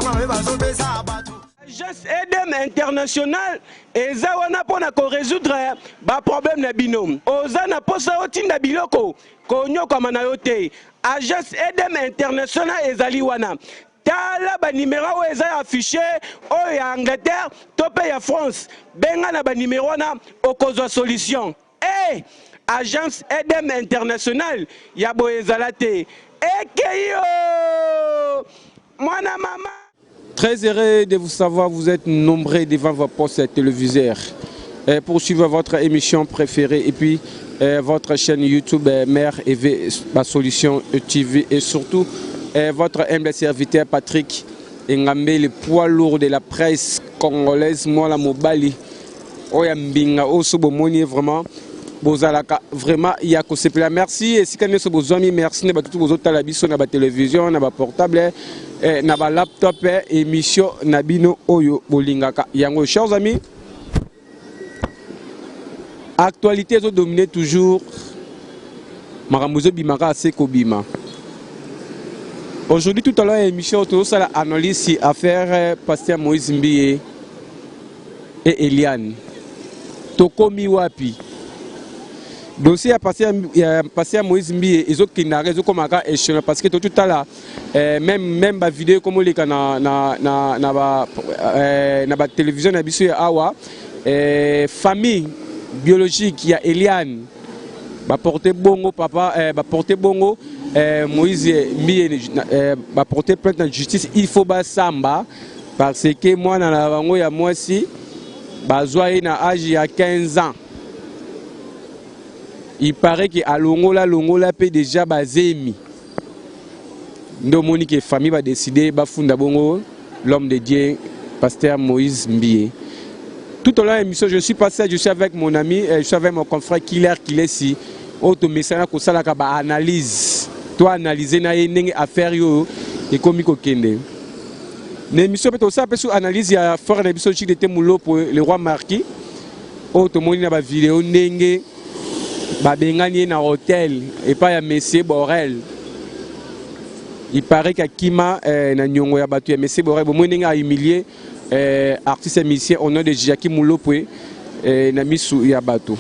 Agence EDEM international eza wana pona ko résoudre ba problème na binôme. Oza na posa otinda biloko konyokama na yo te. Agence EDEM international ezali wana. Tala ba numéro eza affiché o ya Angleterre topé ya France. Benga na ba numéro wana okozwa solution. Agence EDEM international ya boezala te. Ekeyo mwana mama. Très heureux de vous savoir, vous êtes nombreux devant vos postes téléviseurs pour suivre votre émission préférée et puis votre chaîne YouTube Mère EV Solution TV et surtout votre humble serviteur Patrick Ngambe, le poids lourd de la presse congolaise, moi la Mobali, Oyambinga, Osobomoni, vraiment. Bozalaka vraiment il y a que c'est plat. Merci et si quand vous besoin merci ne tous vos autres télévision na télévision na portable na laptop émission nabino oyo bolingaka yango. Chers amis, actualité zo dominer toujours maramuzo bimaka seko bima. Aujourd'hui tout à l'heure émission tout ça la analyse si affaire pasteur Moïse Mbiye et Eliane tokomi wapi. Dossier a passé à Moïse Mbiye et autres qui n'ont pas comme un échelon parce que tout à l'heure même la vidéo comme les na télévision na biso ya awa famille biologique il y a Eliane va porter bongo papa va porter bongo Moïse Mbiye va porter plainte en justice. Il faut ba samba parce que moi dans la bango ya moi si bazwa na âge il y a 15 ans. Il paraît que Longola peut déjà bazemi. Ndomoni que famille va décider ba funda bongo l'homme de Dieu pasteur Moïse Mbiye. Tout au long de l'émission, je suis passé, je suis avec mon ami, je suis avec mon confrère Killer Kilesi. Auto message ko sala ka ba analyse. Toi analyser na yenge affaire yo et komi ko kende. L'émission peut aussi appeler sur analyse ya fort l'émission qui était moulo pour le roi Marquis. Auto moni na ba vidéo ndenge babengani na hôtel et pas ya Monsieur Borel. Il paraît qu'Akima na nyongo ya batu ya Monsieur Borel bon ndenge a humilié artiste musicien au nom de Jackie Moulopwe na misu ya batu.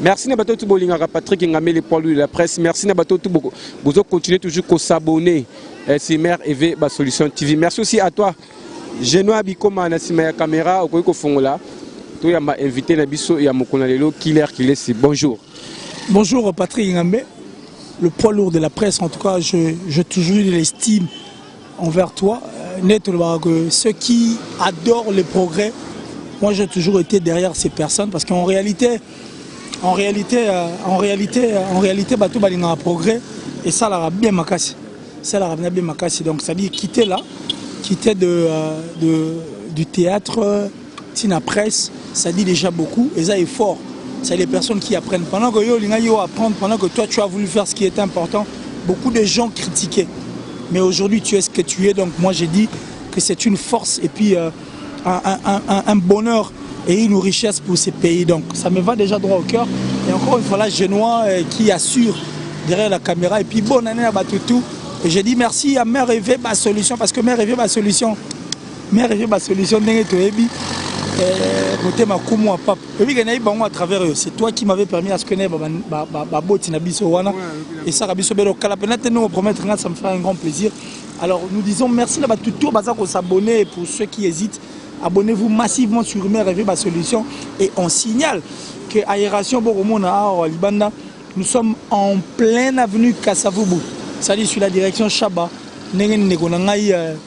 Merci na bato tout bolingaka Patrick Ngambe le poids de la presse. Merci na bato tout beaucoup. Vous continuez toujours à s'abonner sur Mère EV Solution TV. Merci aussi à toi. Genoa Bikoma na sima ya caméra okoyi ko fongola. To ya ma invité na biso ya mokona lelo Killer Kilesi. Bonjour. Bonjour Patrick Ngambe, le poids lourd de la presse. En tout cas, j'ai toujours eu de l'estime envers toi. Ceux qui adorent le progrès, moi j'ai toujours été derrière ces personnes parce qu'en réalité, bateau balinga un progrès et ça l'a bien makassi. Ça l'a bien makassi. Donc ça dit quitter là, quitter du théâtre, tina presse, ça dit déjà beaucoup et ça est fort. C'est les personnes qui apprennent. Pendant que yo apprendre, pendant que toi tu as voulu faire ce qui est important, beaucoup de gens critiquaient. Mais aujourd'hui tu es ce que tu es, donc moi j'ai dit que c'est une force et puis un bonheur et une richesse pour ces pays. Donc ça me va déjà droit au cœur. Et encore une fois là, Genoa qui assure derrière la caméra. Et puis bonne année à Batoutou. Et j'ai dit merci à Mère EV Solution parce que Mère EV Solution, à travers eux. C'est toi qui m'avais permis à ce que et ça ça me fera un grand plaisir. Alors nous disons merci à tout pour s'abonner. Pour ceux qui hésitent, abonnez-vous massivement sur Mère EV Solution. Et on signale que Aération Boromona Libanda, nous sommes en pleine avenue Kassavubu. C'est-à-dire sur la direction Chaba.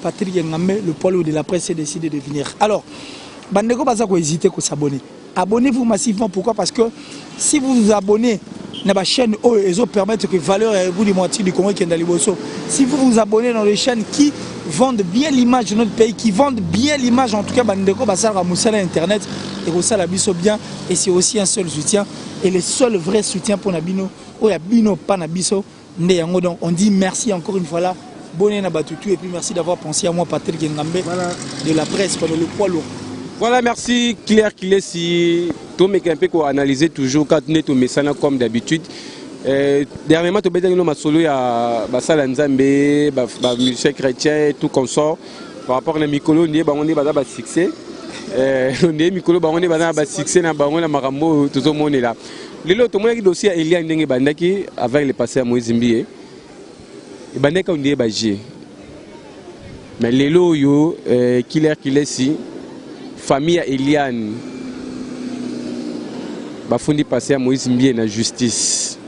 Patrick Ngambe, le poids lourd de la presse, a décidé de venir. Alors, Bandeko Bazako hésiter à s'abonner. Abonnez-vous massivement. Pourquoi? Parce que si vous vous abonnez à la chaîne, ils vont permettre que valeur et vous du moitié du Congo qui est dans les Bosso. Si vous vous abonnez dans les chaînes qui vendent bien l'image de notre pays, qui vendent bien l'image, en tout cas, Bandeko Bazako Moussala Internet et Rossala Bisso bien. Et c'est aussi un seul soutien. Et le seul vrai soutien pour Nabino, Oyabino Panabiso, donc on dit merci encore une fois là. Bonne à Batoutou et puis merci d'avoir pensé à moi, Patrick Ngambe, de la presse, pendant le poids lourd. Voilà, merci Claire Kilesi. Tout me un peu analyser toujours quand on est au messana comme d'habitude. Dernièrement, tu as dit que solo ya basala nzambe, musicien chrétien, tout consort. par rapport à Mikolo, on est succès. On est Mikolo, on est succès dans le Marambo, tout le monde est là. L'autre, tout le monde aussi Eliane Ndenge Bandaki avec le passé à Moïse Mbie. Et Bandaki on est bagé. Mais les lots yo killer si famille Eliane bafundi passé à Moïse Mbie na justice.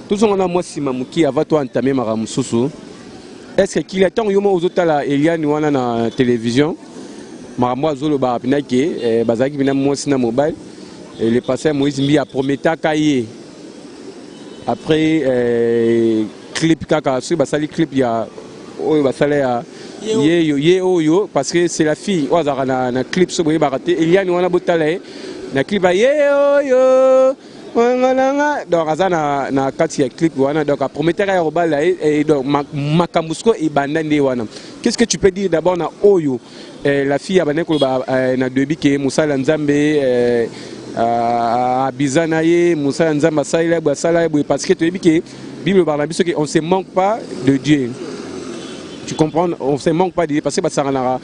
Tout ce qu'on a moi si Mamouki avant toi entamer Maramususu. Est-ce qu'il attend yo mo ozotala Eliane wana na télévision? Marambo azolo ba pinaki bazaki bina moi si na mobile. Et le passé à Moïse Mbie a prometté à Kaye. Après clip kaka sur basali clip il y a yo parce que c'est la fille au hasard na clip so boye baraté Eliane wana botala na clip yo donc azana na kati ya clip wana donc a promettre ya robala et donc makamusko et bandande wana. Qu'est-ce que tu peux dire d'abord na oyo la fille a bané ko na debi ke Musala Nzambe Bizanaye Musala Nzamba Saïla Basala parce que tu dis que Bible parle que on ne se manque pas de Dieu. Tu comprends? On ne se manque pas de Dieu parce que ça n'a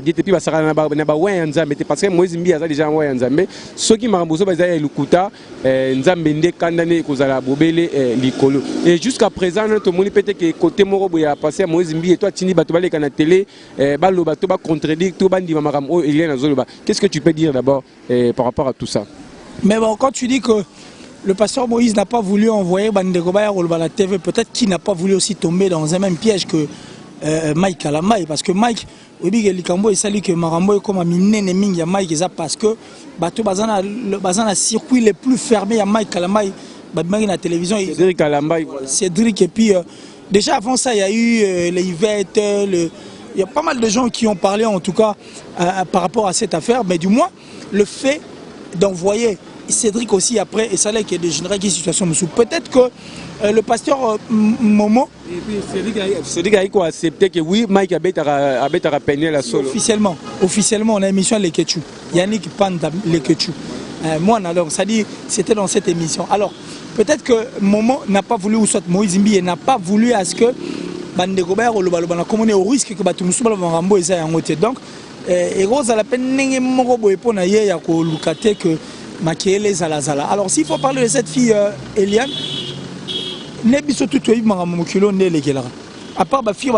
dit et puis ça n'a pas ouais Nzambe parce que Moïse Mbie a déjà ouais Nzambe. Ceux qui m'ont besoin de l'écouter Nzambe ndé kandane kozala bobele likolo. Et jusqu'à présent tout le monde peut-être que côté morobo ya passé à Moïse Mbie et toi tini bato balé kana télé balo bato ba contredire tout bandi maram o Eliane azoloba. Qu'est-ce que tu peux dire d'abord par rapport à tout ça? Mais bon, quand tu dis que le pasteur Moïse n'a pas voulu envoyer Bandegobaya à la TV, peut-être qu'il n'a pas voulu aussi tomber dans un même piège que Mike Alamai, parce que Mike, il sali que Marambo est comme un minene mingi à Mike, parce que bateau bazana circuit les plus fermés à Mike Alamai, la télévision. Cédric Alamai. Cédric, et puis déjà avant ça, il y a eu les Yvette, il y a pas mal de gens qui ont parlé en tout cas par rapport à cette affaire, mais du moins, le fait d'envoyer Cédric aussi après, et ça là qui est dégénéré qui situation. Peut-être que le pasteur Momo. Et puis Cédric a quoi accepté que oui, Mike a peigné la solo. Officiellement, on a émission Les Ketchou. Yannick Panda Les Ketchou. Moi, alors, ça dit, c'était dans cette émission. Alors, peut-être que Momo n'a pas voulu, ou soit Moïse Mbie n'a pas voulu à ce que Bandegobert ou le Balobana, comme on est au risque que Batumoussouba Rambo et en côté. Donc, et Rose à la peine, Morobo et Ponaye, il y a que Makiele Zalazala. Alors s'il faut parler de cette fille Eliane, à part ma fille,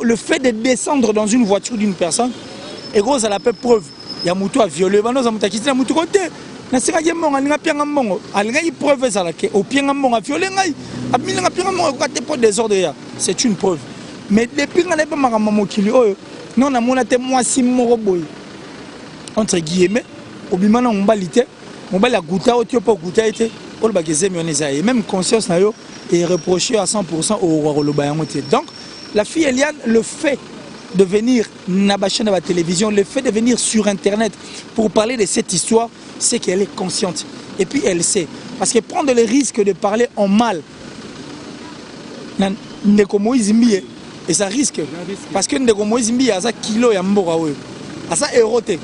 le fait de descendre dans une voiture d'une personne, et gros, à la preuve, il y a Moutou à violer, c'est une preuve. Mais depuis qu'on n'a pas non, on a mon témoin si moroboy. Entre guillemets, au bimana on balite, on bala gouta au tiopo gouta été, au bagazé mionnezaï. Même conscience na yo est reproché à 100% au roi Lobayamoté. Donc, la fille Eliane, le fait de venir nabacher dans la télévision, le fait de venir sur internet pour parler de cette histoire, c'est qu'elle est consciente. Et puis elle sait. Parce que prendre le risque de parler en mal, Ndeko Moïse Mbie, et ça risque. Parce que Ndeko Moïse Mbie a ça kilo ya mbora we. A ça éroté.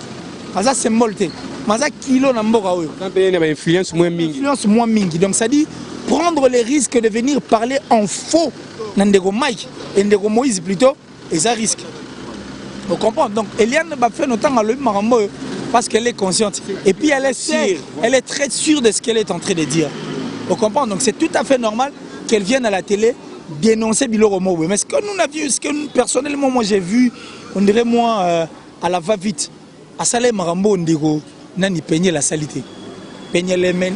A ça symbole te. A ça kilo na mbora we. Influence moins mingi. Influence moins mingi. Donc ça dit prendre le risque de venir parler en faux Ndeko Mike et Ndeko Moïse plutôt, et ça risque. On comprend. Donc Eliane va faire notamment à l'œil Marambo parce qu'elle est consciente. Et puis elle est sûre, elle est très sûre de ce qu'elle est en train de dire. On comprend. Donc c'est tout à fait normal qu'elle vienne à la télé dénoncer Biloro Mobo. Mais ce que nous avons vu, ce que nous, personnellement moi j'ai vu, on dirait moi à la va-vite, à Salé Marambo Ndego, nani peigner la salité. Peigner les menen,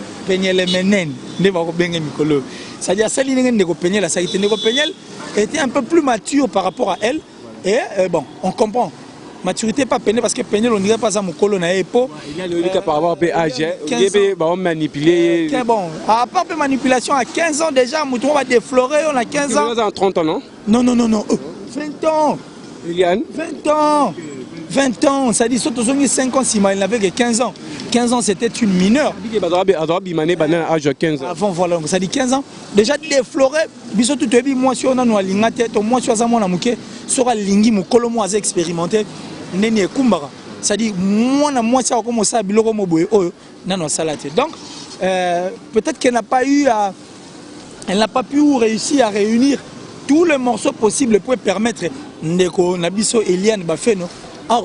c'est-à-dire Saline Ndego peigner la salité. Ndego Peignel était un peu plus mature par rapport à elle. Et bon, on comprend. Maturité pas peignée parce que Peignel on dirait pas à mon colon à Epo. Il y a le cas par rapport à âge, il y a manipulé. Bon, à part de manipulation à 15 ans déjà, Mouton va déflorer, on a 15 ans. On a 30 ans, non? Non. 20 ans. Eliane 20 ans. 20 ans, ça dit surtout 5 ans, si il n'avait que 15 ans. 15 ans, c'était une mineure. Avant, voilà, ça dit 15 ans. Déjà défloré, moi, si on a une tête, moi, si on a une sera lingi, mon colomo a expérimenté, n'est kumbara. Ça dit, moi, ça a commencé à biloro moboé, non, salate. Donc, peut-être qu'elle n'a pas eu elle n'a pas pu réussir à réunir tous les morceaux possibles pour permettre Ndeko Nabiso Eliane Bafeno à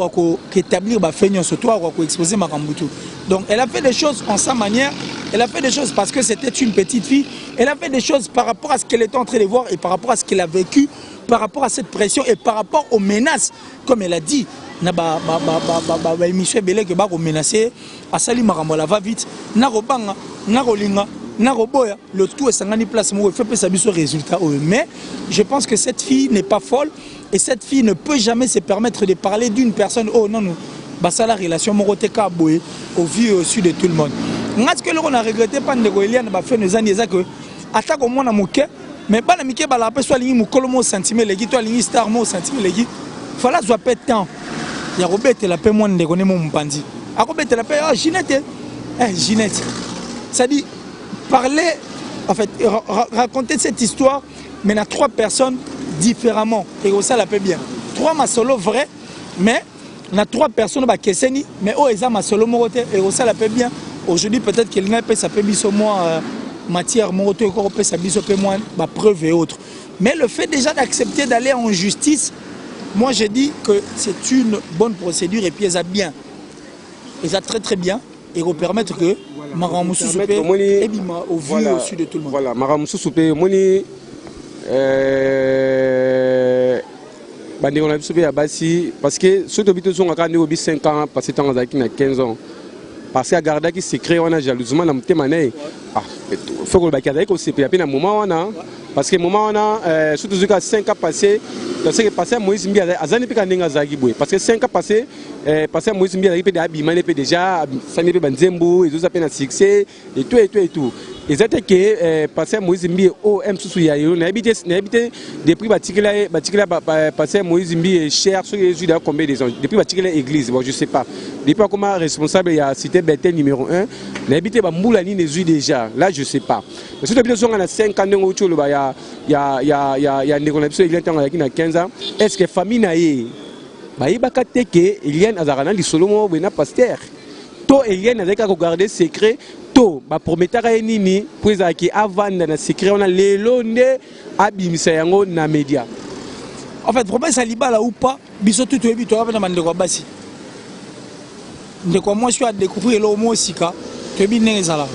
établir Bafeno surtout à exposer Makambutu. Donc elle a fait des choses en sa manière, elle a fait des choses parce que c'était une petite fille, elle a fait des choses par rapport à ce qu'elle était en train de voir et par rapport à ce qu'elle a vécu, par rapport à cette pression et par rapport aux menaces, comme elle a dit. Na émission belé que ba menacer asali makambola va vite na robanga na rolinga na roboya le tout est sangani place mo fait ça biso résultat mais je pense que cette fille n'est pas folle et cette fille ne peut jamais se permettre de parler d'une personne oh non basa la relation moroteka boye au vu au sud de tout le monde ngat que on a regretté pas de Eliane ba fait nos années ça que attaque au monde moke mais pas la mike ba la pe soit lingi mukolo mo sentiment legi toi lingi star mo sentiment legi fala soit pas temps. Il y a Robert la paix moins de connaître mon bandit. À Robert la paix, oh Ginette, Ginette. Ça dit parler, en fait, raconter cette histoire, mais à 3 personnes différemment. Et ça la paix bien. 3 ma solo vrai, mais on a 3 personnes bah Kesseni, mais oh ils ont ma solo moroté et ça la paix bien. Aujourd'hui peut-être qu'il n'a pas ça peut biso moi matière moroté encore peut ça biso peu moins bah preuve et autres. Mais le fait déjà d'accepter d'aller en justice. Moi, j'ai dit que c'est une bonne procédure et puis elle a bien. Elle a très très bien et va permettre que Maramoussou Soupé est au vu au sud de tout le monde. Voilà, Maramoussou Soupé, moni Bandéon Soupé à Bassi, parce que ceux qui habitent sont à 5 ans, passé temps à 15 ans. Parce que Garda qui s'est créé, on a jalousement dans le thème. Il faut que le bac s'est à un moment. Parce que moment on a surtout jusqu'à 5 ans passés, parce que passé à Moïse Mbia à Zani Pika Nenga Zagiboué. Parce que 5 ans passés, passé à Moïse Mbia il peut d'Abima, il peut déjà Sani Pe Banzembo, ils ont appelé un succès et tout et tout et tout. Et c'était que passé à Moïse Mbia au M sous Yayo, n'habité des prix particuliers passé à Moïse Mbia cher sur les juifs combien des ans. Depuis particulier église, bon je sais pas. Depuis comment responsable il y a cité Bethel numéro 1, n'habité Moulani les juifs déjà. Là je sais pas. Mais surtout depuis on a 5 ans il y a un négociation il y a 15 ans. Est-ce que famille naïe Baïbaka teke Eliane Azarana li solomo bena pasteur. To Eliane azaka regarder secret to ba prometaka nini pour ezaki avanda na secret on a lelo nde abimisa yango na média. En fait vraiment ça libala ou pas biso tout ebi to na mandeko basi. Ndeko moi je suis à découvrir le mot sika to ebi nengezala.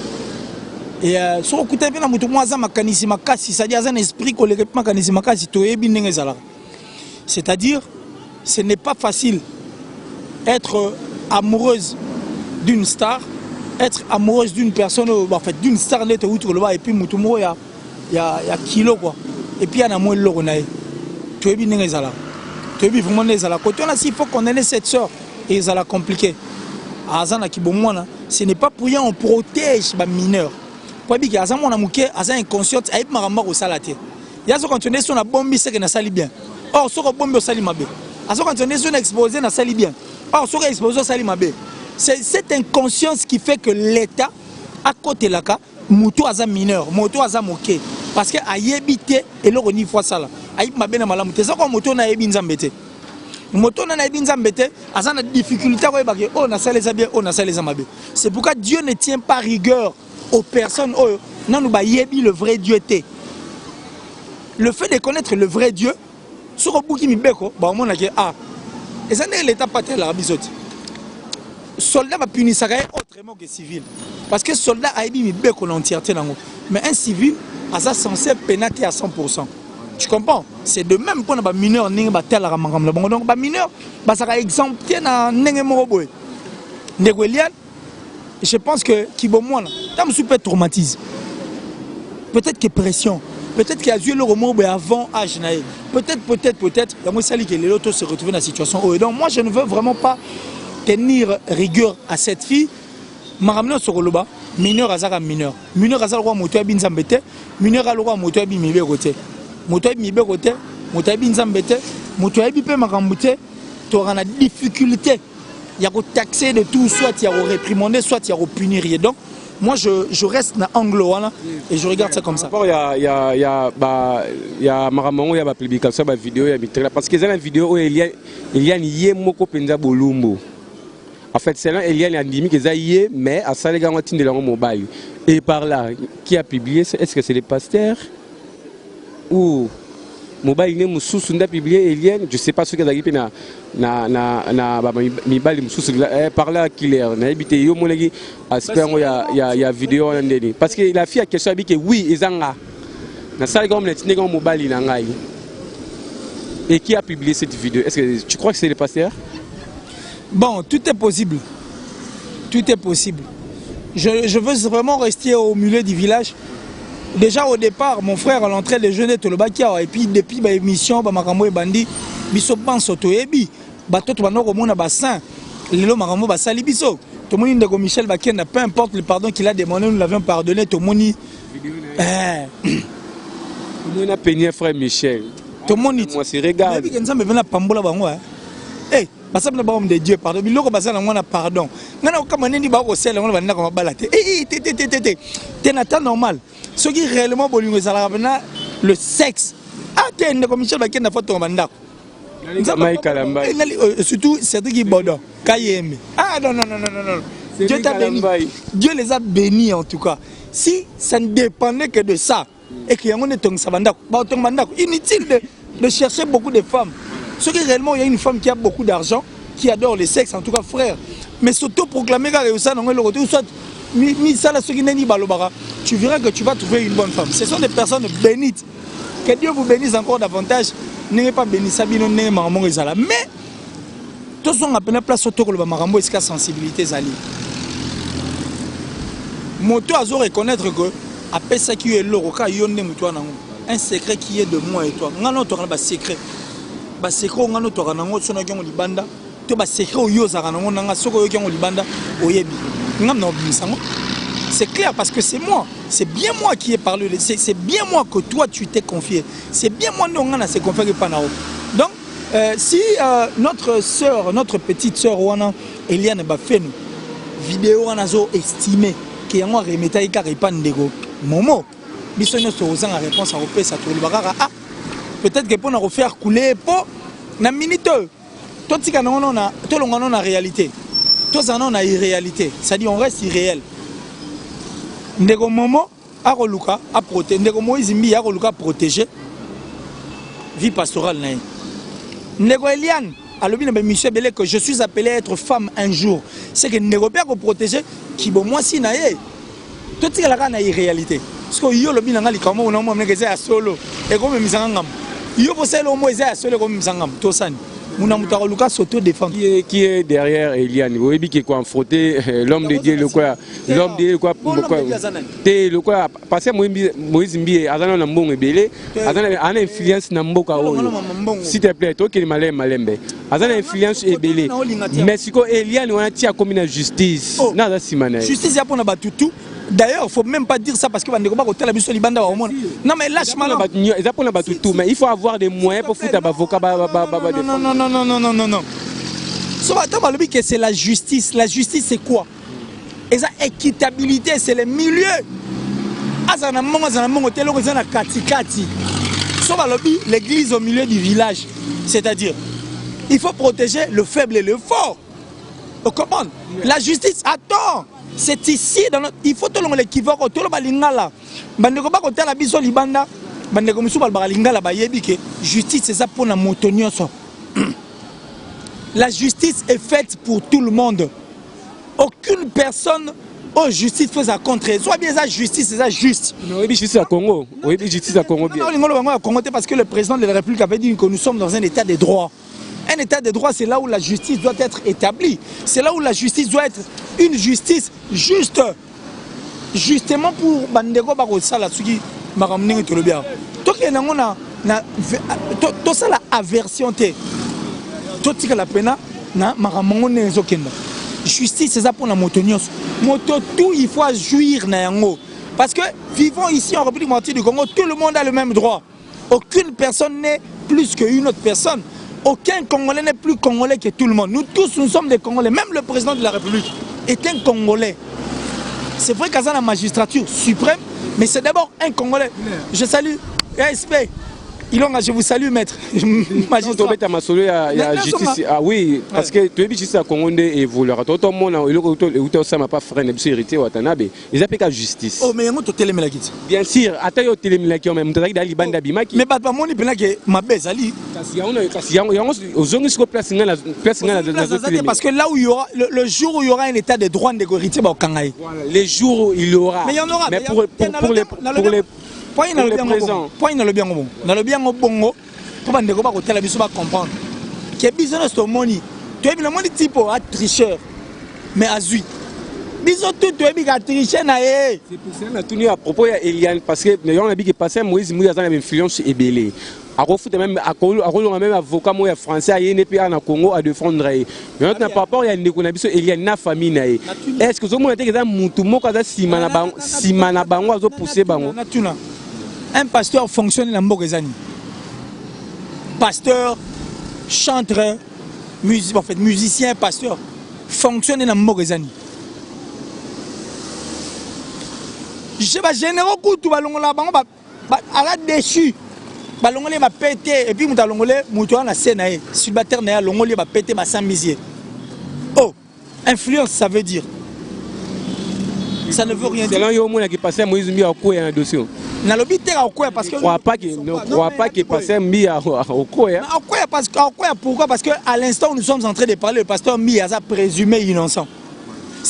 Et sur le côté bien mutu moi za makanisi makasi c'est-à-dire un esprit collectif makanisi makasi to ebi nengezala. C'est-à-dire ce n'est pas facile être amoureuse d'une star, être amoureuse d'une personne, en fait d'une star nette outre le bas et puis mutumo il y a kilo quoi. Et puis il y a un moins l'eau naï. Tu es bien nengezala. Tu es bien vraiment nengezala. Quand on a s'il faut qu'on ait cette sœur et ça la compliqué. Azana ki bomwana, ce n'est pas pour rien on protège les mineurs. Pour dire que Azana mon amouké, Azana inconsciente, aïe maramba au salate. Il y a ce quand on est sur la bombe c'est que na sali bien. Or sur la bombe au sali mabé. À ce quand on est sur exposé na sali bien. Or sur exposé au sali mabé. C'est cette inconscience qui fait que l'État à côté là ka muto Azana mineur, muto Azana moké. Parce que ayébité et le reni fois ça là. Aïe mabé na malamu. C'est ça qu'on muto na yebi nzambete. Moto na yebi nzambete, Azana difficulté quoi parce que oh na sali bien, oh na sali mabé. C'est pourquoi Dieu ne tient pas rigueur aux personnes oh non nous ba yebi le vrai Dieu était. Le fait de connaître le vrai Dieu sur Buki Mibeko, bah on a dit ah, et ça n'est l'état pas tel l'Arabie Saoudite. Soldat va punir ça autrement que civil, parce que soldat a dit Mibeko l'entièreté nango, mais un civil a ça censé pénater à 100%. Tu comprends? C'est de même qu'on a des mineurs n'eng ba tel ramangam bon donc ba mineur ba ça exempté na n'eng moroboy. Negolian, je pense que qui bon moi là, tam super traumatisme. Peut-être que pression. Peut-être qu'il y a eu le remords avant âge. Peut-être. Moi, ça dit que les autres se retrouvent dans la situation. Donc, moi, je ne veux vraiment pas tenir rigueur à cette fille. Je vais sur le bas. Mineur à mineur. Mineur à roi moto bin zambete. Mineur à roi moto bin miberote. Moto bin miberote. Moto bin zambete. Moto bin pe makambuté. Tu auras la difficulté. Il y a taxer de tout. Soit il y a réprimander, soit il y a punir. Donc, moi, je reste dans l'anglo et je regarde ça comme ça. Il y a Maramongo, il y a la publication, la vidéo, parce que dans la vidéo, il y a un moko penza bolumbo. En fait, c'est là, il y a un dimi qui est mais à ça, les gars, on tient de leur mobile. Et par là, qui a publié, est-ce que c'est les pasteurs ou mobile ne mususu nda publié Eliane, je sais pas ce que d'arriver na mibali mususu parler à killer na habité yo monaki aspect il y a vidéo en ndeni parce que la fille a question abi que oui ezanga na salle comme les comme mobile na ngai. Et qui a publié cette vidéo? Est-ce que tu crois que c'est le pasteur? Bon, tout est possible. Tout est possible. Je veux vraiment rester au milieu du village. Déjà au départ, mon frère à l'entrée de jeunes tout le bakia et puis depuis ma émission, ma makambo et bandi, biso pense auto ebi, bato to banoko mona bassin, lelo makambo basali biso. Tout le monde de Michel Bakenda, peu importe le pardon qu'il a demandé, nous l'avions pardonné. Tout le monde. On a peigné frère Michel. Tout le monde. Moi c'est regarde. Depuis que ça me vient à Pambola bango. Eh, parce que nous de Dieu pardon. Biloko basala ngona pardon. Ngana okamane ni ba ko sela ngona banda ko balate. T'es nata normal. Ce qui réellement bolingo ezala bana le sexe. Ah t'es ne comme Michel Bakenda photo banda. Surtout Cédric Bodo, Kayeme. Ah non. Dieu t'a béni. Dieu les a bénis en tout cas. Si ça ne dépendait que de ça et qu'il y a inutile de chercher beaucoup de femmes. Ce qui réellement il y a une femme qui a beaucoup d'argent, qui adore les sexes en tout cas frère. Mais s'auto-proclamer tu verras que tu vas trouver une bonne femme. Ce sont des personnes bénites. Que Dieu vous bénisse encore davantage. N'est pas béni Sabino n'est maman ezala. Mais tous sont appelés place autour le marambo est sensibilité zali. Moto azo reconnaître que après ça qui est l'oroka yonne muto nango. Un secret qui est de moi et toi. Ngano to ba secret. Ba secret ngano to nango sono ngongo libanda. To ba secret o yo za nango nanga soko yo ngongo libanda oyebi. Ngam na obisango. C'est clair parce que c'est moi, c'est bien moi qui ai parlé, c'est bien moi que toi tu t'es confié, c'est bien moi qui s'est confié. Donc, si notre soeur, notre petite soeur Eliane a fait une vidéo, on a estimé qu'il y a un remettage qui n'est pas de Momo, nous avons une réponse à refaire ça. Peut-être que pour nous refaire couler, pour une minute, tout ce qu'on a, tout le monde a la réalité, tout ce qu'on a irréalité, c'est-à-dire on reste irréel. Ndeko Momo a Roluka a protégé, Ndeko Moïse Mbi a Roluka protégé vie pastorale naïe. Ndeko Eliane a le bien Michel Belé que je suis appelé à être femme un jour. C'est que Ndeko Père ko protéger qui bon moi si naïe. Tout ce qui la na réalité. Parce que yo le bien ngali kamo na mo mneke za solo et comme misangam. Yo po selo mo za solo comme misangam to sani. Qui est derrière Eliane? Vous voyez qui est quoi frotté l'homme de Dieu le quoi l'homme de Dieu quoi le quoi parce que Moïse Mbi azana na mbongo ebele azana ana influence na mboka oyo s'il te plaît toi qui est malembe azana influence ebele mais siko Eliane on a tia comme une justice na za simana justice ya pona batutu. D'ailleurs, il ne faut même pas dire ça parce que non mais lâche-moi là. Mais il faut avoir des moyens pour foutre avocat. Non. C'est la justice. La justice c'est quoi? Et ça équitabilité, c'est le milieu. L'église au milieu du village. C'est-à-dire, il faut protéger le faible et le fort. Vous comprenez? La justice, attends. C'est ici, dans notre... il faut tout le monde l'équivoque, tout le balingala. Bandeko ba côté la biso libanda, bandeko musu balingala ba yebi que justice c'est ça pour la motonio. La justice est faite pour tout le monde. Aucune personne oh justice fait ça contre. Soit bien ça justice c'est ça juste. Oui, justice à Congo. Oui, justice à Congo bien. Non, parce que le président de la République avait dit que nous sommes dans un état de droit. Un état de droit, c'est là où la justice doit être établie. C'est là où la justice doit être une justice juste. Justement pour Bandego Barosala, ce qui m'a ramené tout le bien. Tout ça, la aversion, tout ce que la peine, m'a ramené zokenda. Justice, c'est ça pour la motonios. Moto, tout, il faut jouir. Parce que vivons ici en République du Congo, tout le monde a le même droit. Aucune personne n'est plus qu'une autre personne. Aucun Congolais n'est plus Congolais que tout le monde. Nous tous, nous sommes des Congolais. Même le président de la République est un Congolais. C'est vrai qu'il y a la magistrature suprême, mais c'est d'abord un Congolais. Je salue ASP. Ilonga, je vous salue, maître. Magistrat. Tu masolo ya justice. Ah oui, parce que tu es justice à Congo évoluera. Tout le monde, il ça m'a pas frère, n'est hérité Watanabe. Ils appellent la justice. Oh, mais il y a un téléméla. Bien sûr, attends, il y a un téléméla qui est même dans la bande d'Abimaki. Mais pas mon ipena que ma baisse ali. Parce que là où il y aura, le jour où il y aura un état de droit de héritier, les jours où il y aura. Mais il y en aura. Mais pour les point dans le bien au bon. Dans le bien au bon, pour ne pas que la biso va comprendre. Que bizarre ce money. Tu es le money type à tricheur. Mais à zui. Biso tout tu es à tricher na e. C'est pour ça que tout à propos de Eliane parce que on a dit que passé Moïse a une influence ébélée. À même avocat moi français à YNP en Congo à défendre. Mais notre papa il y a une connexion Eliane na famille. Est-ce que vous avez dit que mutu moko za simana bango azo pousser bango? Un pasteur fonctionne dans Mbogezani. Pasteur, chanteur, musicien, pasteur, fonctionne dans Mbogezani. Je vais générer coup tout balongola bango à la déchu. Balongolé va péter et puis moutalongolé moutoua na scène célibataire na longolé va péter ma 100 misier. Oh, influence ça veut dire. Ça ne veut rien dire. C'est là où on a qui passé Moïse Mbi à quoi un dossier. Na lobi terre à quoi parce que ne crois pas qu'il passait Mbi à quoi. Parce que pourquoi? Parce que à l'instant où nous sommes en train de parler, le pasteur Mbi a présumé innocent.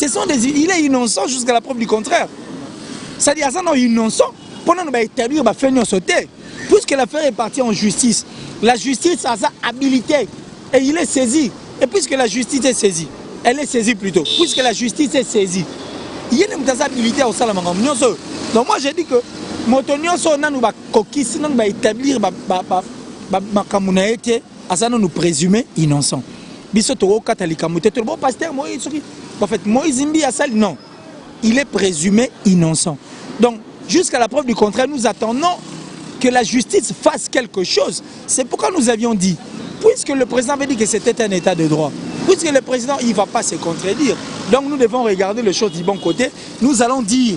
Il est innocent jusqu'à la preuve du contraire. C'est-à-dire ça non innocent. Pendant nous va établir va faire nous sauter. Puisque l'affaire est partie en justice, la justice a sa habilité et il est saisi. Et puisque la justice est saisie, elle est saisie plutôt. Puisque la justice est saisie, il y a une habilité au Salamangam. Donc moi j'ai dit que Motonioso nous va coquille, nous va établir ma communauté, à ça nous présumer innocent. Bisotoro catholique, bon pasteur Moïse, en fait Moïse Mbi a ça non, il est présumé innocent. Donc jusqu'à la preuve du contraire, nous attendons que la justice fasse quelque chose. C'est pourquoi nous avions dit, puisque le président avait dit que c'était un état de droit, puisque le président il ne va pas se contredire, donc nous devons regarder les choses du bon côté, nous allons dire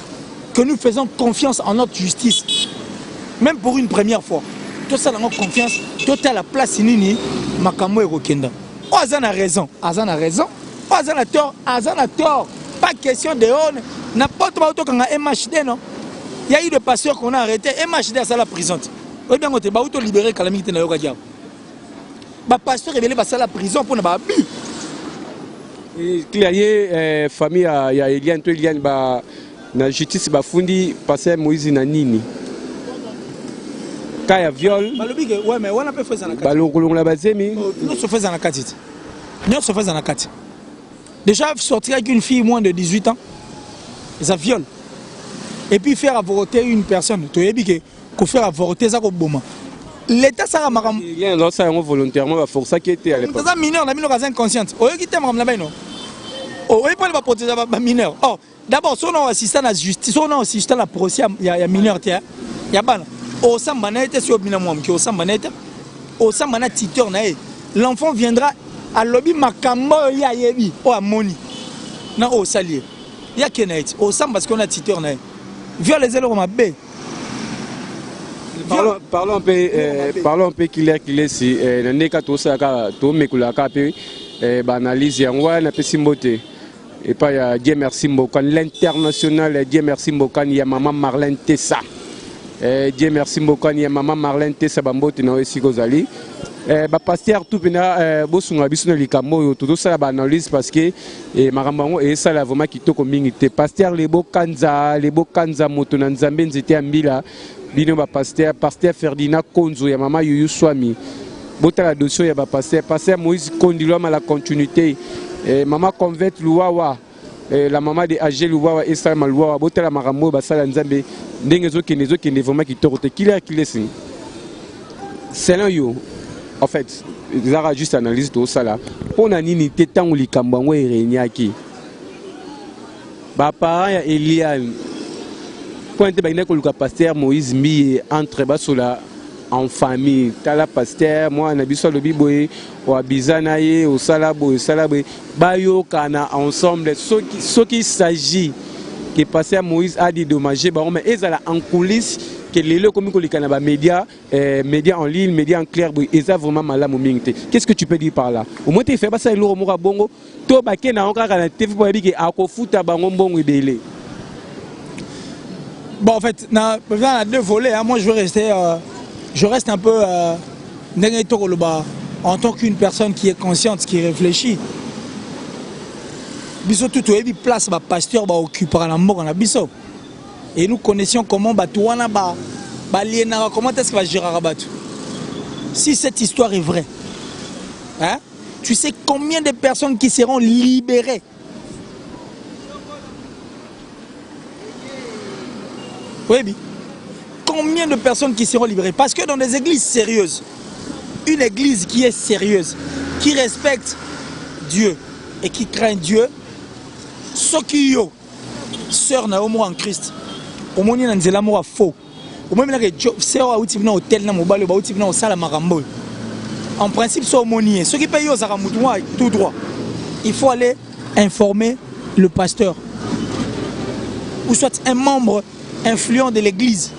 que nous faisons confiance en notre justice, même pour une première fois. Tout ça dans notre confiance, tout à la place inini, Makamo et Rokenda. Azan a raison, Azan a raison, Azan a tort, Azan a tort. Pas question de honte, n'importe quoi quand on a MHD non. Il y a eu des pasteurs qu'on a arrêtés, MHD à la prison. Oui, bien, on a libéré Calamité na Yoga. Les pasteurs révélés à la prison pour ne pas abus. Il y a famille, il y a Eliane, la justice va fundi passer Moïse Nanini. Quand il y a viol, oui, mais on a pas fait ça. Nous se faisons la carte. Nous se faisons la carte. Déjà, sortir avec une fille moins de 18 ans, ça viole. Et puis faire avorter une personne, tu as dit que faire avorter ça comme bon. L'État ça a marqué. Il y a un autre volontairement pour ça qui était à l'époque. Ça mineur, la mineur a inconsciente. Au lieu qui t'aime là-bas non. Au lieu pas protéger la mineur. Oh, d'abord son assistant à la justice, son assistant à la procès, il y a mineur tiens. Il y a ban. Au sambanete sur binamom qui au sambanete. Au sambana titeur nae. L'enfant viendra à lobby makambo ya yebi au amoni. Na au salier. Il y a kenaït. Au sam parce qu'on a titeur nae. Viol les élèves ma bé. Parlons un peu qu'il est si n'est qu'à tout ça tout me coula capé analyse yangoua n'a pas simboté et pas y a Dieu merci Mbokan l'international Dieu merci Mbokan y a maman Marlène Tessa Dieu merci Mbokan y a maman Marlène Tessa bambote na aussi gozali pasteur tout pena bosunga biso na likambo tout ça ba analyse parce que makambango et ça la vraiment kitoko mingi te pasteur lebo kanza moto na nzambe nzete ambila bino ba pasteur Ferdinand Konzo ya mama Yuyu Swami bota la dossier ya ba pasteur Moïse Kondilwa ma la continuité maman convert Luwawa la maman de Agel Luwawa et ça ma Luwawa bota la makambo ba sala nzambe ndenge zo kene vraiment kitoko te kila sin c'est là yo. En fait, ils ont juste analysé tout ça là. Pour nani te tango likambango e renyaki. Ba parents ya Eliane. Quand te bagné ko luka pasteur Moïse Mbi entre basola en famille. Tala pasteur moi na biso lobi boye o abizana ye o salabo bayo kana ensemble ce qui s'agit que pasteur Moïse a dédommagé mais ezala en coulisses que les lots comme les Canada médias, médias en ligne, médias en clair, et ça vraiment mal mingté. Qu'est-ce que tu peux dire par là? Au moins tu fais pas ça le Romora Bongo, to ba ke na encore la TV pour dire que akofuta bango bongo belé. Bon, en fait, dans deux volets, hein, moi je reste un peu en tant qu'une personne qui est consciente, qui réfléchit. Biso tout est place, pasteur occupera la mort en abisso. Et nous connaissions comment Batouana comment est-ce qu'il va gérer Rabat. Si cette histoire est vraie, hein, tu sais combien de personnes qui seront libérées. Oui, oui. Combien de personnes qui seront libérées? Parce que dans des églises sérieuses, une église qui est sérieuse, qui respecte Dieu et qui craint Dieu, ce qui est sœur Naomo en Christ, au moins il y a un amour faux. Au moins il y a un sœur à l'hôtel, au salle Marambo. En principe, c'est aumônier. Ceux qui payent aux Aramoutouans tout droit. Il faut aller informer le pasteur ou soit un membre influent de l'église.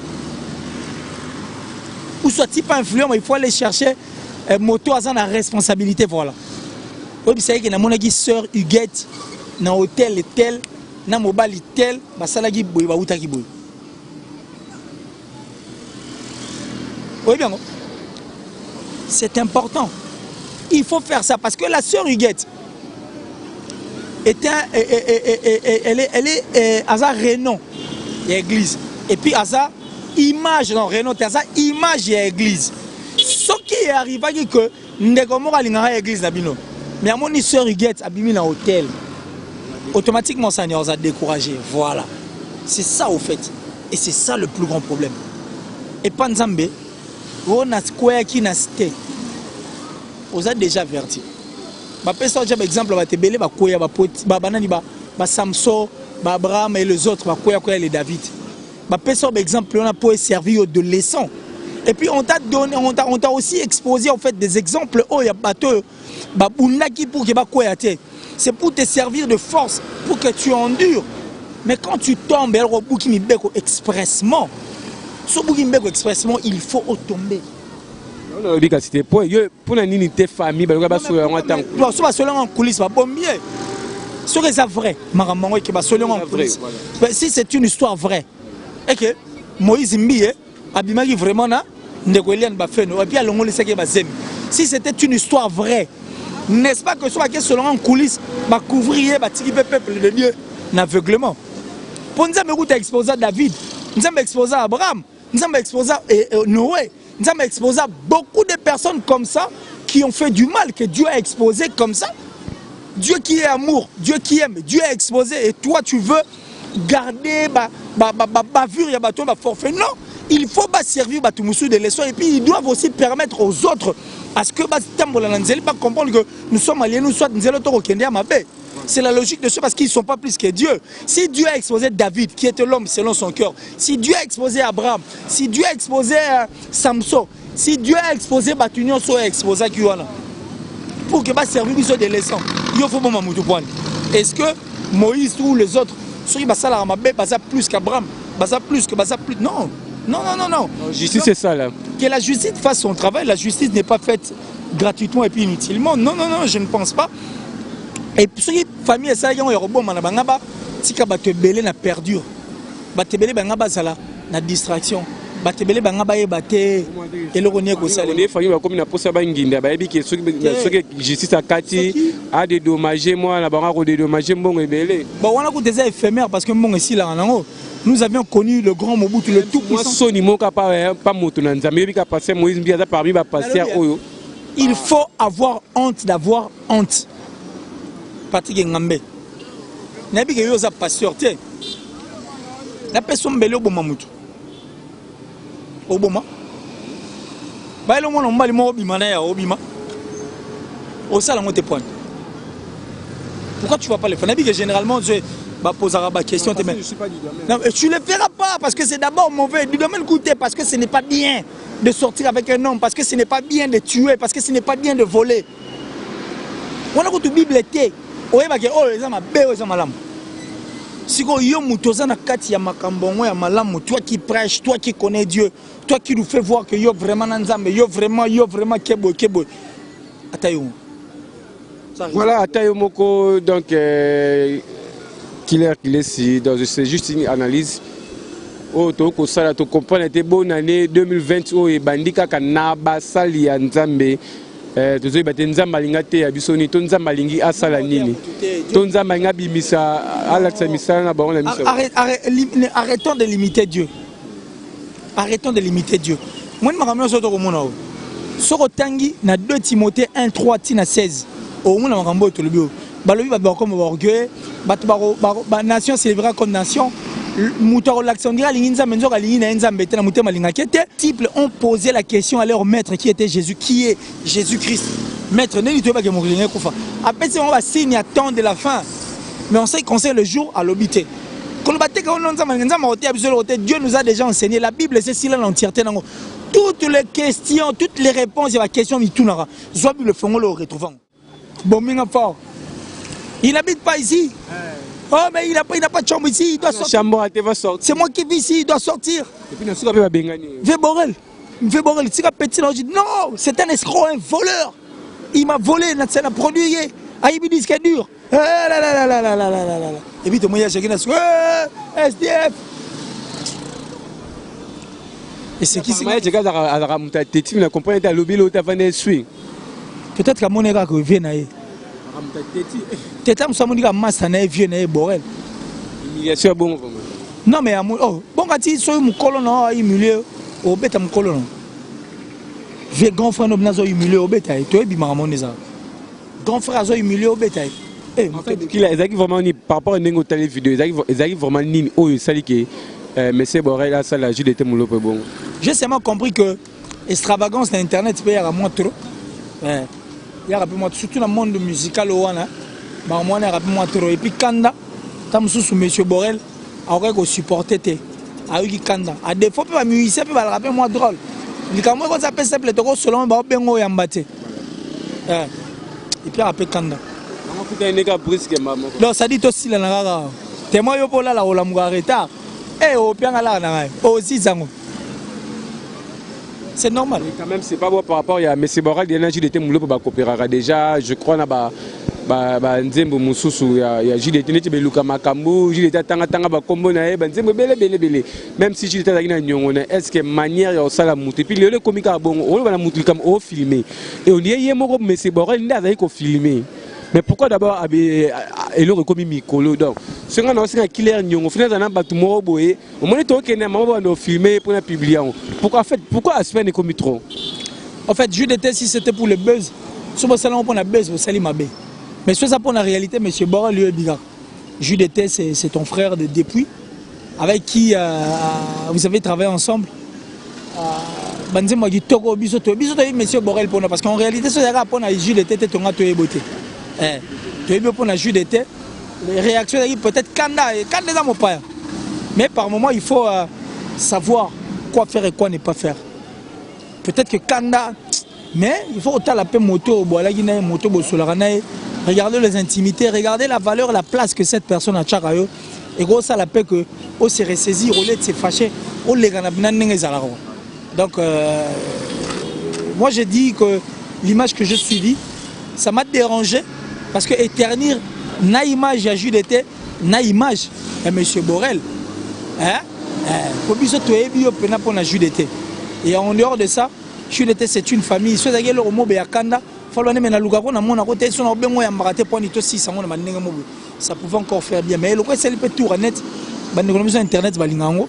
Ou soit-il pas influent, mais il faut aller chercher moto à la responsabilité. Voilà. Vous savez que dans mon sœur Huguette, dans l'hôtel tel, dans mobile tel, basalagi boy, bautaki boy. Oui bien. C'est important. Il faut faire ça parce que la sœur Huguette elle est à sa renom l'église. Et puis à sa image dans renom, à sa image de l'église. Ce qui est arrivé, c'est que nous avons l'église d'Abino. Mais à mon sœur Huguette a mis dans l'hôtel. Automatiquement, ça nous a découragé. Voilà. C'est ça au fait. Et c'est ça le plus grand problème. Et Panzambe, on a quoi qui n'a été. On a déjà averti. Par exemple, Samson, Abraham et les autres, les David. Par exemple, on a pour servir aux adolescents. Et puis on t'a donné, on t'a aussi exposé en fait des exemples. Oh, il y a bateau, c'est pour te servir de force, pour que tu endures. Mais quand tu tombes, expressement, il faut tomber. C'était pour la unité famille, si c'est une histoire vraie, et que Moïse Mbie abimaki vraiment na ndekolian bafeno et puis alongoli saki bazemi. Si c'était une histoire vraie, n'est-ce pas que soit que selon en coulisses ba couvrir ba tiki peuple de Dieu d'aveuglement. Pour nous a exposé David, nous avons exposé Abraham, nous avons exposé Noé, nous avons exposé beaucoup de personnes comme ça qui ont fait du mal, que Dieu a exposé comme ça. Dieu qui est amour, Dieu qui aime, Dieu a exposé et toi tu veux garder bavure, ya bateau, forfait. Non, il faut servir de leçons et puis ils doivent aussi permettre aux autres à ce que comprendre que nous sommes alliés, nous sommes c'est la logique de ceux parce qu'ils ne sont pas plus que Dieu. Si Dieu a exposé David, qui était l'homme selon son cœur, si Dieu a exposé Abraham, si Dieu a exposé Samson, si Dieu a exposé Batunion, soit exposé Kiwana, pour que servir de leçons, il faut est-ce que Moïse ou les autres, ceux qui sont plus qu'Abraham, plus que non. Non. Justice, c'est ça là. Que la justice fasse son travail, la justice n'est pas faite gratuitement et puis inutilement. Non, je ne pense pas. Et puis, ceux qui famille ça, ils ont robot manabangaba, tika batebele na perdure. Batebele bangaba sala na distraction. Batebele bangaba ebate et le ronier ko sala. Les familles comme na posa banginda, ba ebi que ceux qui justice à Kati a dédommagé moi na banga ko dédommager mbongo ebele. Bon, on a ko des éphémères parce que mbongo ici là en nous avions connu le grand Mobutu, le tout puissant. Il faut avoir honte d'avoir honte. Patrick Ngambe. Nabi que yoza pasteur te. La personne belle oboma mutu. Oboma. Ba le mona mbali mo obima na ya obima. Au sala ngote point. Pourquoi tu vas pas le faire? Nabi que généralement je poser la question. Je ne suis pas du domaine. Non, tu ne le feras pas parce que c'est d'abord mauvais. Du domaine goûter parce que ce n'est pas bien de sortir avec un homme, parce que ce n'est pas bien de tuer, parce que ce n'est pas bien de voler. On a que la Bible était. Si yo mutoza na kati ya makambongo ya malamu, toi qui prêches, toi qui connais Dieu, toi qui nous fais voir que yo vraiment nanzambe, yo vraiment kebo. Atayo. Voilà, Atayo Moko, donc Killer si, donc c'est juste une analyse. Oh, tu comprends, c'était bonne année 2020 où il bandika kanaba sali ya nzambe. Tu sais, nzamba lingate ya bisoni, ton nzamba lingi asala nini. Ton nzamba linga bimisa alaxa misala na baron la misa. Arrêtons de limiter Dieu. Arrêtons de limiter Dieu. Moi je me ramène sur le monde. Sur Tangi na 2 Timothée 1:3 tina 16. Au monde makambo to le bio. Balobi ba comme orgueil, ba nation célébrera comme nation. Moutaro l'accendira l'inza menzo galingi na nzambe te na mutema lingakete. Disciples ont posé la question à leur maître qui était Jésus, qui est Jésus-Christ. Maître ne dit pas que mon glinga kufa. Après c'est on va signe attend de la fin. Mais on sait qu'on sait le jour à l'obité. Dieu nous a déjà enseigné. La Bible, c'est si l'entièreté. Toutes les questions, toutes les réponses à la question, soit le fond, le retrouvant. Bon, fort. Il n'habite pas ici. Oh, mais il n'a pas de chambre ici, il doit sortir. C'est moi qui vis ici, il doit sortir. Véborel. Non, c'est un escroc, un voleur. Il m'a volé, c'est un produit. Il me dit ce qui est dur. Et puis, tout le monde a SDF. Et c'est qui c'est? Peut-être qu'à mon égard, que vient naïe. Peut-être que mon égard, massa naïe, vient naïe, borel. Non, mais bon, quand il soit mon colon, il humilié, au bête à mon colon. J'ai grand frère, nous avons humilié au bétail. Tu es bien, mon égard. Grand frère, nous avons humilié au bétail. En fait, ils arrivent vraiment par rapport à une telle vidéo, ils arrivent vraiment ni au saliki. Mais c'est Borel là, ça la Jude était mon bon. J'ai seulement compris que l'extravagance d'internet peut y avoir moins trop. Il y a moins surtout dans le monde musical au Wana. Bah moi on a moins trop. Et puis Kanda, tant sous Monsieur Borel, aurait qu'on supportait te. A eu Kanda. À des fois pas musicien peut le rappeler moins drôle. Il quand moi quand ça peut simple to selon ba bengo yambate. Et puis après Kanda. Non, ça dit aussi la nara. T'es moi yo pour là la ola muga retard. Eh au bien là na aussi zango. C'est normal. Mais quand même c'est pas bon par rapport à Monsieur Borel, il y a Jude était moulo pour coopérer déjà, je crois na ba nzembo mususu ya Jude était neti beluka makambo, Jude était tanga ba kombo na ba nzembo belé. Même si Jude était na nyongona, est-ce que manière ya osala mutu puis le comique a bon, on va la mutu comme au filmer. Et on y est moko Monsieur Borel ndaza ko filmer. Mais pourquoi d'abord il aurait commis Mikolo donc ce qu'on a aussi un killer nyongo finalement na batu moko boye au moins to kena mama ba filmer pour la publier. Pourquoi aspect n'est commis trop? En fait, Jude était si c'était pour le buzz, sur le salon pour la buzz, vous salez ma baie. Mais c'est ça pour la réalité, monsieur Borel lui est bizarre. Jude était c'est ton frère depuis avec qui vous avez travaillé ensemble. Banzemo dit toko biso monsieur Borel pour parce qu'en réalité ce gars pour Jude était ton gars toi beauté. Tu es bien pour la Jude était les réactions peut-être Kanda dans mon père. Mais par moment il faut savoir quoi faire et quoi ne pas faire. Peut-être que Kanda, mais il faut autant la paix moto, moto regarder les intimités, regarder la valeur, la place que cette personne a chakayo. Et gros ça la paix que on se ressaisir, au lieu de se fâcher, on les donc moi je dis que l'image que je suivis, ça m'a dérangé parce que éternir na image à Jude était na image à monsieur Borel. Et en dehors de ça, Jude était c'est une famille. Ça pouvait encore faire bien. Mais le c'est le tour net. Internet il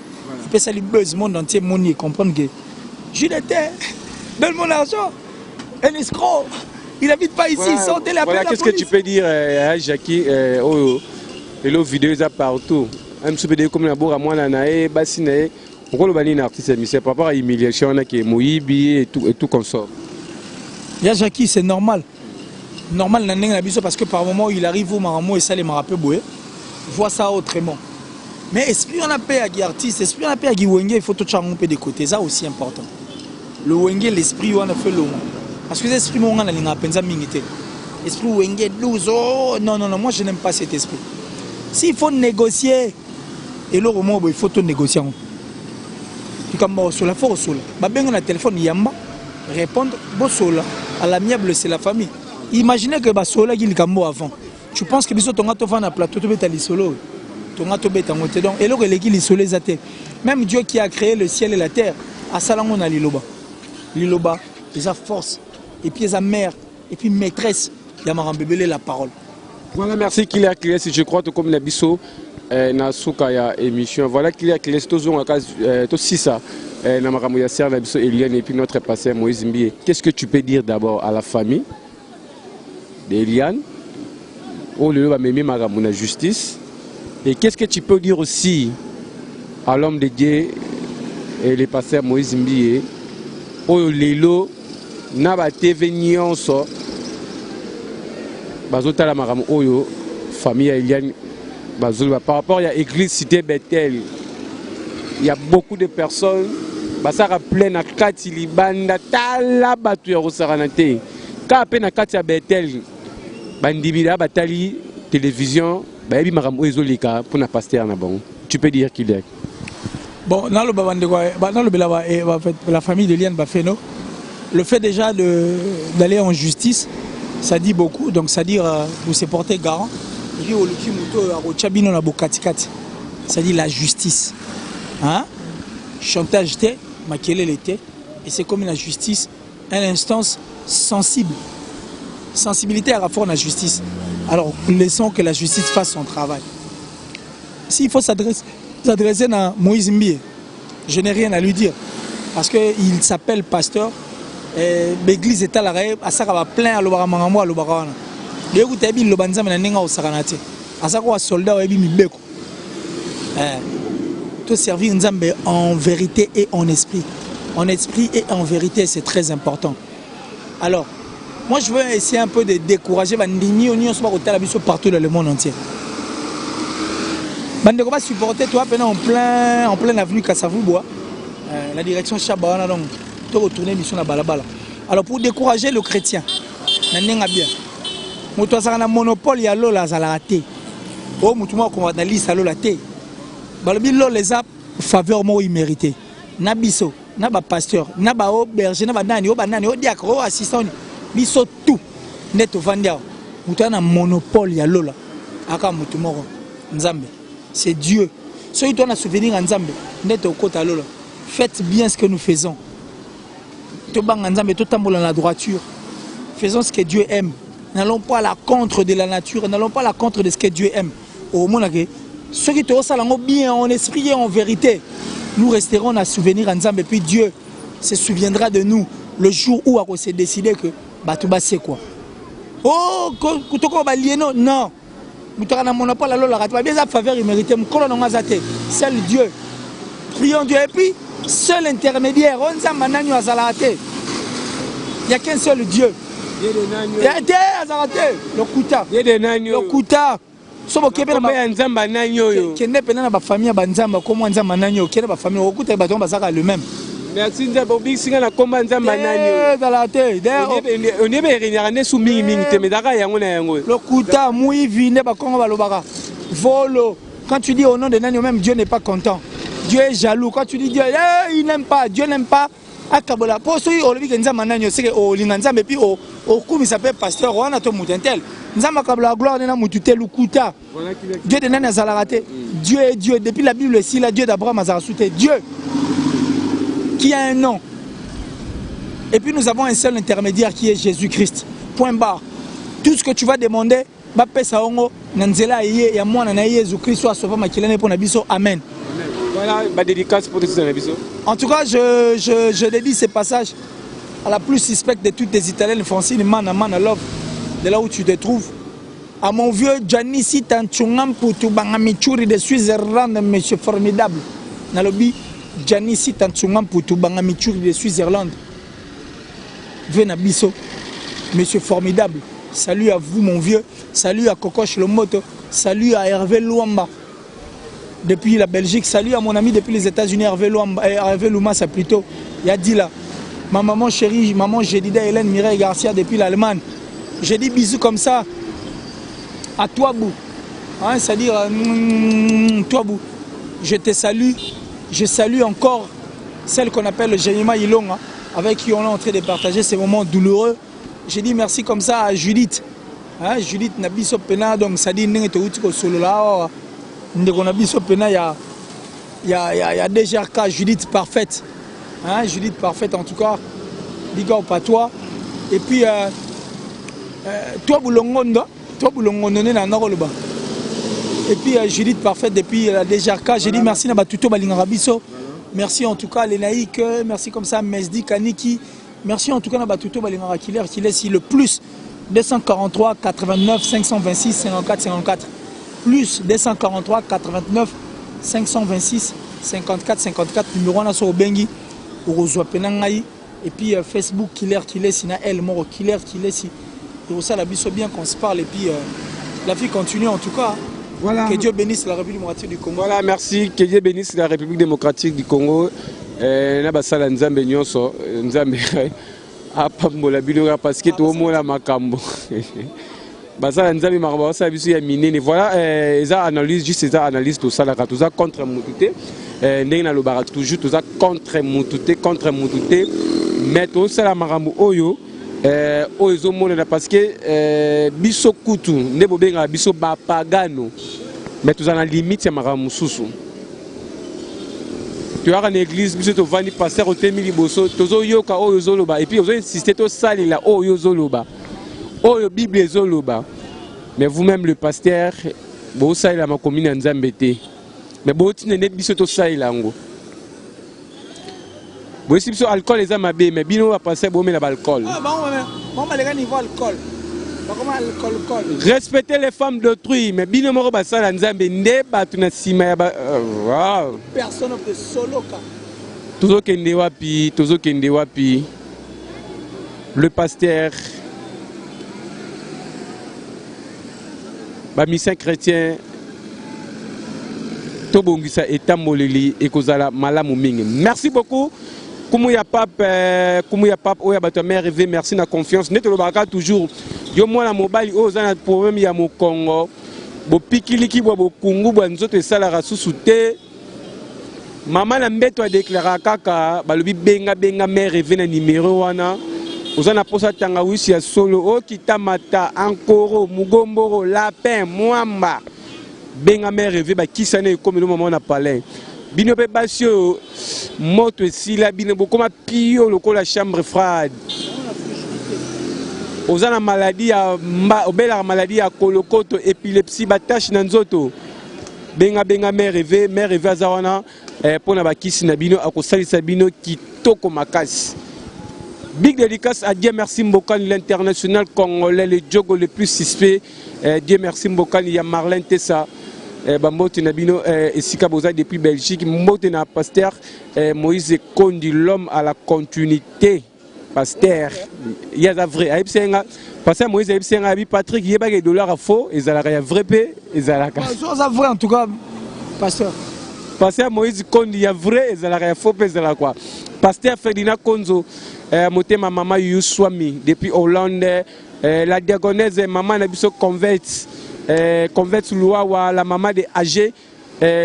peut saluer buzz monde entier monier comprendre que Jude était donne mon argent un escroc. Il n'habite pas ici, sortez la voilà, qu'est-ce que tu peux dire à Jackie et les vidéos partout. Un petit peu comme la bourre à moi, bassine, on voit le banni artiste, mais c'est par rapport à l'humiliation qui est Moïbi et tout comme ça. Ya Jackie, c'est normal. Normal, parce que par moment, il arrive au Maramo et ça les marapé boué. Vois ça autrement. Mais esprit on a paix à qui artiste, esprit on a paix à qui Wenge, il faut tout changer de côté. Ça aussi important. Le Wenge, l'esprit on a fait le parce que l'esprit on a l'ingapénza mingité. Esprit Wenge 12 oh non, moi je n'aime pas cet esprit. S'il faut négocier, et là, il faut tout négocier. Comme il faut répondre au téléphone, répondre à l'amiable, c'est la famille. Imaginez que Sola qui est avant. Tu penses que tu as fait un plateau, tu as solo. Et là, même Dieu qui a créé le ciel et la terre, à Salangon a Liloba. Liloba, il a force, et puis il a mère, et puis maîtresse, il a la parole. Voilà, merci Kilia Kiles, je crois que comme Nabiso, na souka ya émission. Voilà Kilia Kiles, aussi ça. Eliane et puis notre pasteur Moïse Mbie. Qu'est-ce que tu peux dire d'abord à la famille d'Eliane, au lieu de la justice? Et qu'est-ce que tu peux dire aussi à l'homme de Dieu et le pasteur Moïse Mbie, au Lelo, Naba TV Nyonso, Bazota la Maram Oyo, famille Eliane, par rapport à l'église Cité Bethel, il y a beaucoup de personnes. Basara plein na kati libanda tala batu ya rosaranate ka pe na kati ya Bethel bandibila batali télévision bayebi makambo ezolika pour na pasteur na bon. Tu peux dire qu'il est bon dans la famille de Eliane Bafeno, le fait déjà d'aller en justice, ça dit beaucoup, donc ça dit vous se porter garant. Ça dit la justice, hein? Chantage était, Makelele était, et c'est comme la justice, une instance sensible. Sensibilité à rapport à la justice. Alors, laissons que la justice fasse son travail. S'il faut s'adresser à Moïse Mbie, je n'ai rien à lui dire, parce qu'il s'appelle pasteur, l'église est à l'arrêt, à ça va plein à l'Obaramangamo, à l'Obarana. Les routes à Bill, l'Obanzam et la au Saranate, à ça quoi soldat ou Bibeko. Servir Nzambe en vérité et en esprit. En esprit et en vérité, c'est très important. Alors, moi je veux essayer un peu de décourager partout dans le monde entier. On va supporter toi en plein avenue Kassavoubois, la direction Chabana, donc tu retourner mission à Balabala. Alors pour décourager le chrétien, on a un monopole, il y a l'eau, la zalate. Oh, mutumo qu'on va dans l'île, la thé. Balobilo les a faveur moi immérité. Nabiso, naba pasteur, naba berger, naba nani, diacre, assistant, biso tout. Net au Vandia. Moutana monopole ya lola. Aka mutumoro. Nzambe. C'est Dieu. Ceux qui ont un souvenir en Nzambe, net au côté lola. Faites bien ce que nous faisons. Tobang Nzambe, tout tambour dans la droiture. Faisons ce que Dieu aime. N'allons pas à la contre de la nature, n'allons pas à la contre de ce que Dieu aime. Au monde, ceux qui te ressentent bien en esprit et en vérité, nous resterons à souvenir ensemble et puis Dieu se souviendra de nous le jour où on s'est décidé que Batouba c'est quoi. Oh, non, non. Nous avons un monopole, alors la bien faveur immérité, seul Dieu. Prions Dieu et puis seul intermédiaire, on s'en mananyo à Zalate. Il n'y a qu'un seul Dieu. Il y a le Kouta. Le Kouta. Sobo kebe na nzamba nanyo yo kende pena na ba famille ba nzamba ko mwa nzamba nanyo kende ba famille okuta ba tomba saka le même. Merci nzamba obisinga na komba nzamba nanyo dans la tête on est réunir ne sou mingi mingi te medaka yango na yango le kuta mui vine ba kongo ba lobaka volo. Quand tu dis au nom de nanyo, même Dieu n'est pas content, Dieu est jaloux. Quand tu dis Dieu il n'aime pas, Dieu n'aime pas akabola pour ceux au lobi nzamba nanyo c'est que au linganzamba et puis au kumi s'appelle pasteur wana to mutentel nzamba kabla gloire na mutute lukuta. Dieu de nana zalarate. Dieu est Dieu depuis la Bible ici, là Dieu d'Abraham azarasouté, Dieu qui a un nom. Et puis nous avons un seul intermédiaire qui est Jésus-Christ. Point barre. Tout ce que tu vas demander, bape saongo nanzela yé ya mwana na Jésus-Christ soit sauvé makilane pour nabiso. Amen. Voilà, ma dédicace pour tous les bisous. En tout cas, je dédie ce passage à la plus suspecte de toutes les Italiennes, Francine, man love, de là où tu te trouves. À mon vieux Giannissi Tanchungam Poutou Bangamichuri de Suisse-Irlande, monsieur formidable. Nalobi, Giannissi Tanchungam Poutou Bangamichuri de Suisse-Irlande. Venabiso, monsieur formidable. Salut à vous, mon vieux. Salut à Kokoche Lomoto. Salut à Hervé Luamba. Depuis la Belgique, salut à mon ami depuis les États-Unis, Hervé Loumassa plutôt. Il a dit là, ma maman chérie, maman Jedida Hélène Mireille Garcia depuis l'Allemagne. J'ai dit bisous comme ça à toi, Bou. Hein, c'est-à-dire, toi, je te salue. Je salue encore celle qu'on appelle Jéréma Ilonga, avec qui on est en train de partager ces moments douloureux. Je dis merci comme ça à Judith. Hein, Judith Nabiso Pena, donc ça dit que solo là, Nabiso Pena, il y a déjà cas Judith parfaite. Hein, Judith parfaite en tout cas. Diga au patois. Et puis, toi, Boulongondo, na Noroloba. Et puis, Judith parfaite depuis la DGRK. J'ai dit merci à Tuto Balingarabiso. Merci en tout cas à Lénaïque. Merci comme ça à Mesdi Kaniki. Merci en tout cas à Tuto Balingara Killer qui laisse le plus 243 89 526 54 54. Plus 243 89 526 54 54. Numéro na so Bengi. Urozwa Penangai. Et puis Facebook Killer qui laisse na El Moro Killer qui laisse. Et ça la biso bien qu'on se parle. Et puis la vie continue en tout cas. Voilà. Que Dieu bénisse la République démocratique du Congo. Voilà, merci. Que Dieu bénisse la République démocratique du Congo. Nabasala Nzambe nyonso Nzambe apambola bino parce que tout monde a makambo. Basala Nzambe maraba ça biso ya minene. Voilà, eza analyse juste eza analyse tout ça la tout ça contre Mutute. Ndenge na lobara toujours tout ça contre Mutute mais tout ça la makambo oyo oyo monena parce que biso kutu ndebo benga biso ba pagano mais tout ça na limite ya makambo susu. Tu as une église, tu vas venir passer au thème liboso, tozo yoka oyo zoloba et puis vous insistez to sali la oyo zoloba. Oyo Bible zoloba. Mais vous-même le pasteur, vous sali la ma commune Nzambete. Mais vous tine net biso to sali la ngo. Vous si biso alcool les amabe mais bino va passer bon mais la alcool. Ah bon les niveau alcool. Comment alcool. Respectez les femmes d'autrui mais bino moko basala Nzambe nde batu na sima ya ba wow. Personne peut solo ka. Tozo kende wapi. Le pasteur ba mission chrétien to bongisa etamboleli ekozala malamu mingi. Merci beaucoup. Kumuya pape oya bato mère rêvé merci na confiance neto lobaka toujours yo mwana mobali o za na problème ya mokongo bo pikiliki bo kungu bo nzoto esala rasusu te mama na mbeto a déclarer kaka balobi benga mère rêvé na numéro wana ozana posa tanga wisi ya solo o kitamata ankoro mugomboro lapin mwamba benga mère rêvé ba kisane comme le moment na palais bino pe basio moto esila bino bokoma pio lokola chambre froide ozana maladie ya obela maladie ya kolokoto épilepsie batache na nzoto benga mère rêvé azawana pona bakisi na bino akosalisa bino kitoko makasi. Big dédicace à Dieu merci Mbokani l'international congolais le jogo le plus suspect. Dieu merci Mbokani ya Marlène Tessa. Bambote Nabino et Sika Boza depuis Belgique, Mbote na pasteur Moïse Kondi, l'homme à la continuité. Pasteur, il y a vrai. Aïbsenga, pasteur Moïse Aïbsenga, Patrick, il y a des dollars à faux, et ça a vrai, et ça a vrai en tout cas, pasteur. Pasteur Moïse Kondi, il y a vrai, et ça a faux, et ça a quoi. Pasteur Ferdinand Konzo, Motema Maman Youswami, depuis Hollande, la diagonèse Maman Nabiso Convert. Convert Louawa, la maman de AG,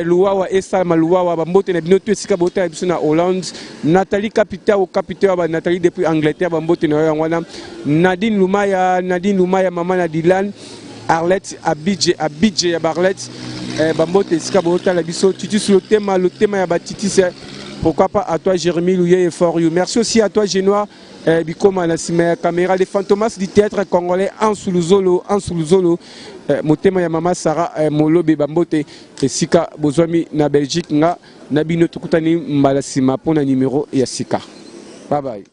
Louawa et Salma Louawa, Bambote Nabino, Tuesika Bota, na Hollande, Nathalie Capita ou Capita, Nathalie depuis Angleterre, Bambote Noyana, Nadine Loumaya, maman Nadilan, Arlette, Abidje, Barlette, Bambote Skabota, la biso, Titi sur le thème ya Titi, c'est pourquoi pas à toi Jérémy Louye et For You. Merci aussi à toi Génois. Bikoma na sima caméra les fantomas du théâtre congolais en Suluzolo motema ya mama Sarah Molobe Bambote Sika bozwami na Belgique nga na bino tukutani mbala sima pona numéro ya Sika. Bye bye.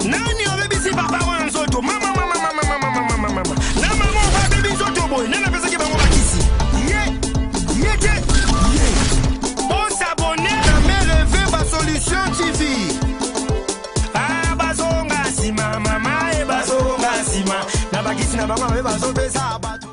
Nani obebisi papa wanzoto mama bakisi na bango mabe bazopesa bato